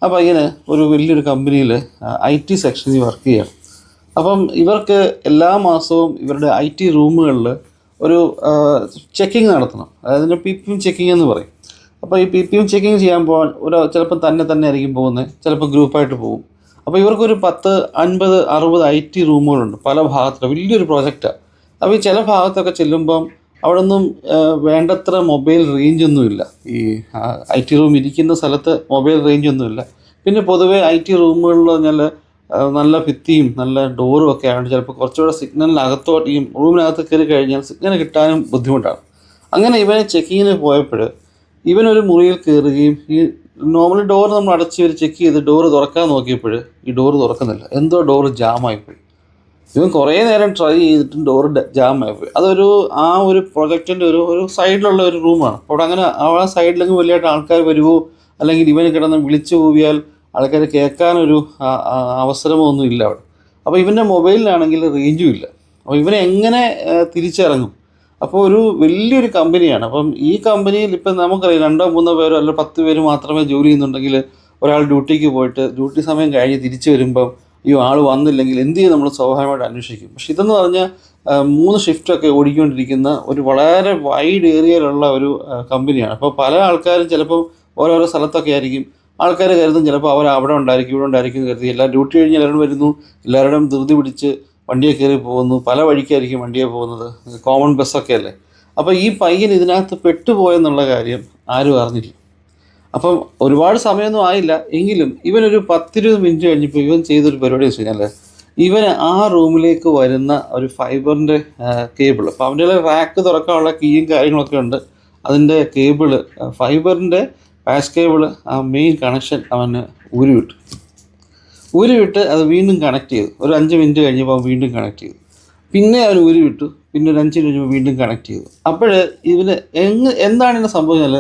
ആ പയ്യന് ഒരു വലിയൊരു കമ്പനിയിൽ IT സെക്ഷനിൽ വർക്ക് ചെയ്യണം. അപ്പം ഇവർക്ക് എല്ലാ മാസവും ഇവരുടെ IT റൂമുകളിൽ ഒരു ചെക്കിങ് നടത്തണം. അതായത് PPM ചെക്കിങ് എന്ന് പറയും. അപ്പോൾ ഈ PPM ചെക്കിങ് ചെയ്യാൻ പോകാൻ ചിലപ്പോൾ തന്നെ ആയിരിക്കും പോകുന്നത്, ചിലപ്പോൾ ഗ്രൂപ്പായിട്ട് പോകും. അപ്പോൾ ഇവർക്കൊരു 10, 50, 60 IT റൂമുകളുണ്ട് പല ഭാഗത്തും. വലിയൊരു പ്രോജക്റ്റാണ്. അപ്പോൾ ഈ ചില ഭാഗത്തൊക്കെ ചെല്ലുമ്പം അവിടെ ഒന്നും വേണ്ടത്ര മൊബൈൽ റേഞ്ചൊന്നുമില്ല. ഈ IT റൂം ഇരിക്കുന്ന സ്ഥലത്ത് മൊബൈൽ റേഞ്ചൊന്നുമില്ല. പിന്നെ പൊതുവേ IT റൂമുകളിൽ പറഞ്ഞാൽ നല്ല ഭിത്തിയും നല്ല ഡോറും ഒക്കെ ആയതുകൊണ്ട് ചിലപ്പോൾ കുറച്ചുകൂടെ സിഗ്നലിനകത്തോട്ട് ഈ റൂമിനകത്ത് കയറി കഴിഞ്ഞാൽ സിഗ്നൽ കിട്ടാനും ബുദ്ധിമുട്ടാണ്. അങ്ങനെ ഇവനെ ചെക്കിങ്ങിന് പോയപ്പോൾ ഇവനൊരു മുറിയിൽ കയറുകയും ഈ നോർമലി ഡോർ നമ്മൾ അടച്ച് ചെക്ക് ചെയ്ത് ഡോറ് തുറക്കാൻ നോക്കിയപ്പോൾ ഈ ഡോറ് തുറക്കുന്നില്ല. എന്തോ ഡോറ് ജാമായിപ്പോയി. ഇവൻ കുറേ നേരം ട്രൈ ചെയ്തിട്ടും ഡോറ് ജാമായിപ്പോയി. അതൊരു ഒരു പ്രൊജക്റ്റിൻ്റെ ഒരു സൈഡിലുള്ള ഒരു റൂമാണ്. അപ്പോൾ അവിടെ അങ്ങനെ ആ സൈഡിലെങ്കിൽ വലിയതായിട്ട് ആൾക്കാർ വരുമോ, അല്ലെങ്കിൽ ഇവന് കിടന്ന് വിളിച്ചു പോവിയാൽ ആൾക്കാർ കേൾക്കാനൊരു അവസരമോ ഒന്നും ഇല്ല അവിടെ. അപ്പോൾ ഇവൻ്റെ മൊബൈലിലാണെങ്കിൽ റേഞ്ചും ഇല്ല. അപ്പോൾ ഇവനെ എങ്ങനെ തിരിച്ചിറങ്ങും? അപ്പോൾ ഒരു വലിയൊരു കമ്പനിയാണ്. അപ്പം ഈ കമ്പനിയിൽ ഇപ്പം നമുക്കറിയാം 2, 3 പേരോ അല്ല 10 പേര് മാത്രമേ ജോലി ചെയ്യുന്നുണ്ടെങ്കിൽ ഒരാൾ ഡ്യൂട്ടിക്ക് പോയിട്ട് ഡ്യൂട്ടി സമയം കഴിഞ്ഞ് തിരിച്ചു വരുമ്പം ഈ ആൾ വന്നില്ലെങ്കിൽ എന്ത് ചെയ്യും നമ്മൾ സ്വാഭാവികമായിട്ട് അന്വേഷിക്കും. പക്ഷെ ഇതെന്ന് പറഞ്ഞാൽ 3 ഷിഫ്റ്റൊക്കെ ഓടിക്കൊണ്ടിരിക്കുന്ന ഒരു വളരെ വൈഡ് ഏരിയയിലുള്ള ഒരു കമ്പനിയാണ്. അപ്പോൾ പല ആൾക്കാരും ചിലപ്പോൾ ഓരോരോ സ്ഥലത്തൊക്കെ ആയിരിക്കും. ആൾക്കാർ കരുതും ചിലപ്പോൾ അവർ അവിടെ ഉണ്ടായിരിക്കും ഇവിടെ ഉണ്ടായിരിക്കും കരുതി എല്ലാ ഡ്യൂട്ടി കഴിഞ്ഞ് എല്ലാവരും വരുന്നു, എല്ലാവരുടെയും ധൃതി പിടിച്ച് വണ്ടിയെ കയറി പോകുന്നു. പല വഴിക്കായിരിക്കും വണ്ടിയെ പോകുന്നത്, കോമൺ ബസ്സൊക്കെ അല്ലേ. അപ്പോൾ ഈ പയ്യൻ ഇതിനകത്ത് പെട്ടുപോയെന്നുള്ള കാര്യം ആരും അറിഞ്ഞില്ല. അപ്പം ഒരുപാട് സമയമൊന്നും ആയില്ല, എങ്കിലും ഇവനൊരു 10-20 മിനിറ്റ് കഴിഞ്ഞപ്പോൾ ഇവൻ ചെയ്തൊരു പരിപാടി വെച്ച് കഴിഞ്ഞാൽ ഇവന് ആ റൂമിലേക്ക് വരുന്ന ഒരു ഫൈബറിൻ്റെ കേബിൾ, അപ്പോൾ അവൻ്റെ റാക്ക് തുറക്കാനുള്ള കീയും കാര്യങ്ങളൊക്കെ ഉണ്ട്. അതിൻ്റെ കേബിള് ഫൈബറിൻ്റെ പാസ് കേബിള് ആ മെയിൻ കണക്ഷൻ അവന് ഊരിവിട്ട് അത് വീണ്ടും കണക്ട് ചെയ്തു. ഒരു 5 മിനിറ്റ് കഴിഞ്ഞപ്പോൾ അവൻ വീണ്ടും കണക്ട് ചെയ്തു. പിന്നെ അവൻ ഊരിവിട്ടു. പിന്നെ ഒരു 5 മിനിറ്റ് കഴിഞ്ഞപ്പോൾ വീണ്ടും കണക്ട് ചെയ്തു. അപ്പോൾ ഇവന് എന്താണ് ഇതിനെ സംഭവിച്ചാൽ